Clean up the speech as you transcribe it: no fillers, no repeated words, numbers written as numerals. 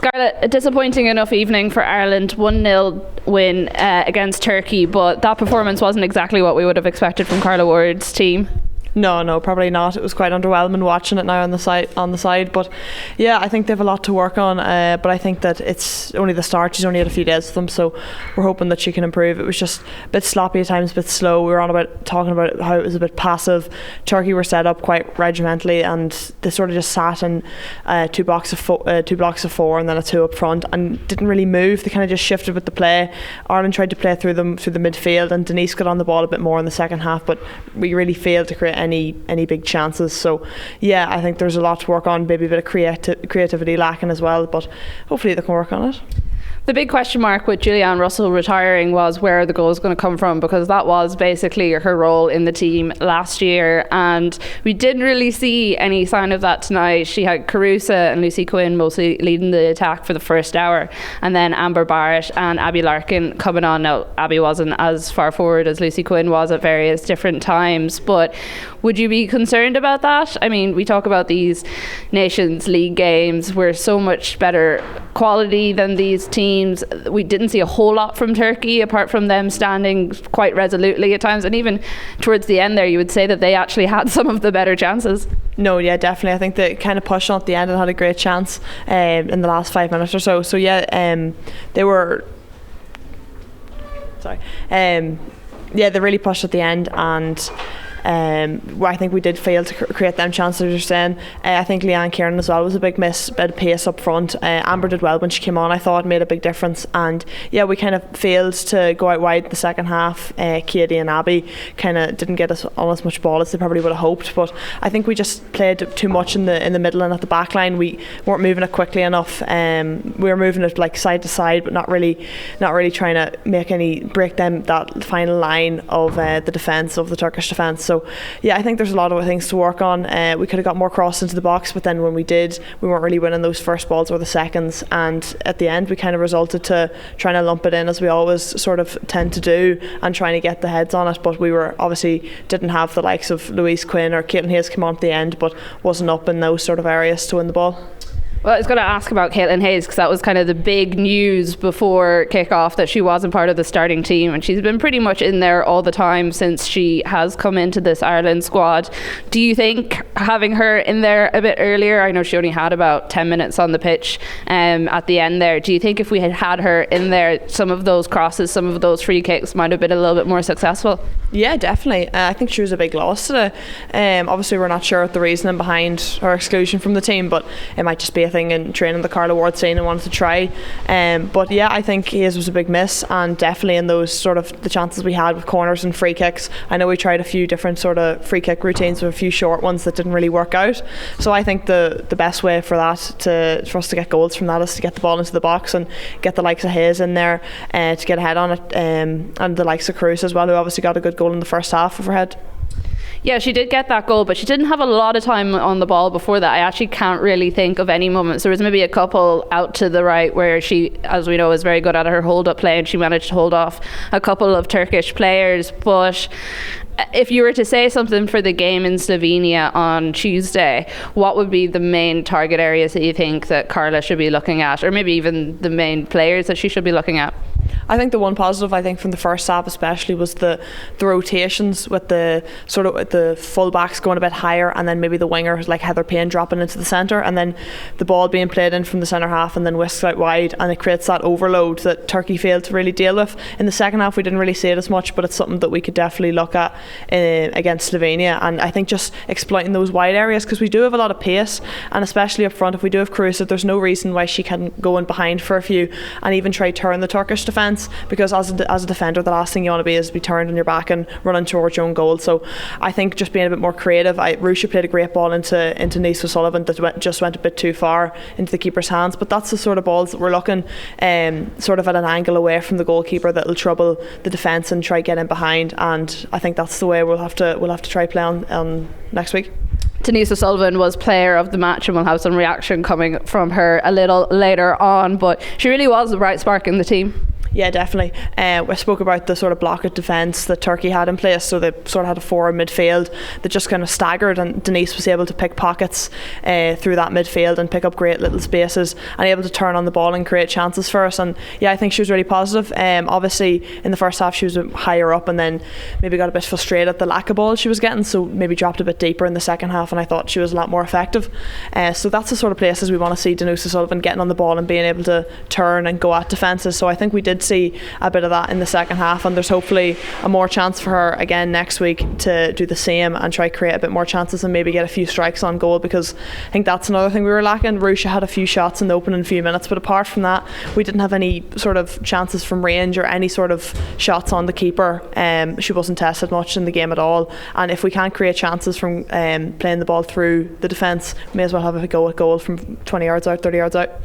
Scarlett, a disappointing enough evening for Ireland, 1-0 win against Turkey, but that performance wasn't exactly what we would have expected from Carla Ward's team. No, probably not. It was quite underwhelming watching it now on the side. But yeah, I think they have a lot to work on. But I think that it's only the start. She's only had a few days with them, so we're hoping that she can improve. It was just a bit sloppy at times, a bit slow. We were talking about how it was a bit passive. Turkey were set up quite regimentally, and they sort of just sat in two blocks of four, and then a two up front, and didn't really move. They kind of just shifted with the play. Ireland tried to play through the midfield, and Denise got on the ball a bit more in the second half, but we really failed to create any big chances. So yeah, I think there's a lot to work on, maybe a bit of creativity lacking as well, but hopefully they can work on it. The big question mark with Julianne Russell retiring was where are the goals going to come from, because that was basically her role in the team last year, and we didn't really see any sign of that tonight. She had Carusa and Lucy Quinn mostly leading the attack for the first hour, and then Amber Barrett and Abby Larkin coming on. Now, Abby wasn't as far forward as Lucy Quinn was at various different times, but would you be concerned about that? I mean, we talk about these Nations League games, we're so much better quality than these teams. We didn't see a whole lot from Turkey apart from them standing quite resolutely at times, and even towards the end there you would say that they actually had some of the better chances. No, yeah, definitely. I think they kind of pushed on at the end and had a great chance in the last 5 minutes or so. So yeah, they were they really pushed at the end, and I think we did fail to create them chances, as you're saying. I think Leanne Kieran as well was a big miss, bit of pace up front. Amber did well when she came on, I thought made a big difference, and yeah, we kind of failed to go out wide in the second half. Katie and Abby kind of didn't get us on as much ball as they probably would have hoped, but I think we just played too much in the middle and at the back line. We weren't moving it quickly enough. We were moving it like side to side, but not really trying to break them that final line of the defence, of the Turkish defence. So yeah, I think there's a lot of things to work on. We could have got more cross into the box, but then when we did, we weren't really winning those first balls or the seconds, and at the end we kind of resulted to trying to lump it in, as we always sort of tend to do, and trying to get the heads on it. But we were obviously didn't have the likes of Louise Quinn or Caitlin Hayes come on at the end, but wasn't up in those sort of areas to win the ball. Well, I was going to ask about Caitlin Hayes, because that was kind of the big news before kick-off, that she wasn't part of the starting team, and she's been pretty much in there all the time since she has come into this Ireland squad. Do you think having her in there a bit earlier, I know she only had about 10 minutes on the pitch at the end there, do you think if we had her in there, some of those crosses, some of those free kicks might have been a little bit more successful? Yeah, definitely. I think she was a big loss today. Obviously we're not sure what the reasoning behind her exclusion from the team, but it might just be a thing in training the Carla Ward scene and wanted to try. But yeah, I think Hayes was a big miss, and definitely in those sort of the chances we had with corners and free kicks. I know we tried a few different sort of free kick routines with a few short ones that didn't really work out. So I think the best way for us to get goals from that is to get the ball into the box and get the likes of Hayes in there to get ahead on it, and the likes of Cruz as well, who obviously got a good goal in the first half of her head. Yeah, she did get that goal, but she didn't have a lot of time on the ball before that. I actually can't really think of any moments. There was maybe a couple out to the right where she, as we know, is very good at her hold-up play, and she managed to hold off a couple of Turkish players. But if you were to say something for the game in Slovenia on Tuesday, what would be the main target areas that you think that Carla should be looking at, or maybe even the main players that she should be looking at? I think the one positive, I think, from the first half especially, was the rotations with the sort of the full backs going a bit higher, and then maybe the wingers like Heather Payne dropping into the centre, and then the ball being played in from the centre half and then whisked out wide, and it creates that overload that Turkey failed to really deal with. In the second half we didn't really see it as much, but it's something that we could definitely look at against Slovenia, and I think just exploiting those wide areas, because we do have a lot of pace, and especially up front, if we do have Carusa, there's no reason why she can go in behind for a few and even try to turn the Turkish defence, because as a defender the last thing you want to be is be turned on your back and running towards your own goal. So I think just being a bit more creative. Rusha played a great ball into Niamh O'Sullivan that just went a bit too far into the keeper's hands, but that's the sort of balls that we're looking sort of at an angle away from the goalkeeper that will trouble the defence and try get in behind, and I think that's the way we'll have to try play on next week. Niamh O'Sullivan was player of the match, and we'll have some reaction coming from her a little later on, but she really was the bright spark in the team. Yeah, definitely. I spoke about the sort of blockade defence that Turkey had in place, so they sort of had a 4 in midfield that just kind of staggered, and Denise was able to pick pockets through that midfield and pick up great little spaces and able to turn on the ball and create chances for us. And yeah, I think she was really positive. Obviously in the first half she was higher up and then maybe got a bit frustrated at the lack of ball she was getting, so maybe dropped a bit deeper in the second half, and I thought she was a lot more effective. So that's the sort of places we want to see Danusa Sullivan getting on the ball and being able to turn and go at defences. So I think we did see a bit of that in the second half, and there's hopefully a more chance for her again next week to do the same and try create a bit more chances and maybe get a few strikes on goal, because I think that's another thing we were lacking. Rusha had a few shots in the opening few minutes, but apart from that we didn't have any sort of chances from range or any sort of shots on the keeper. She wasn't tested much in the game at all, and if we can't create chances from playing the ball through the defence, may as well have a go at goal from 20 yards out, 30 yards out.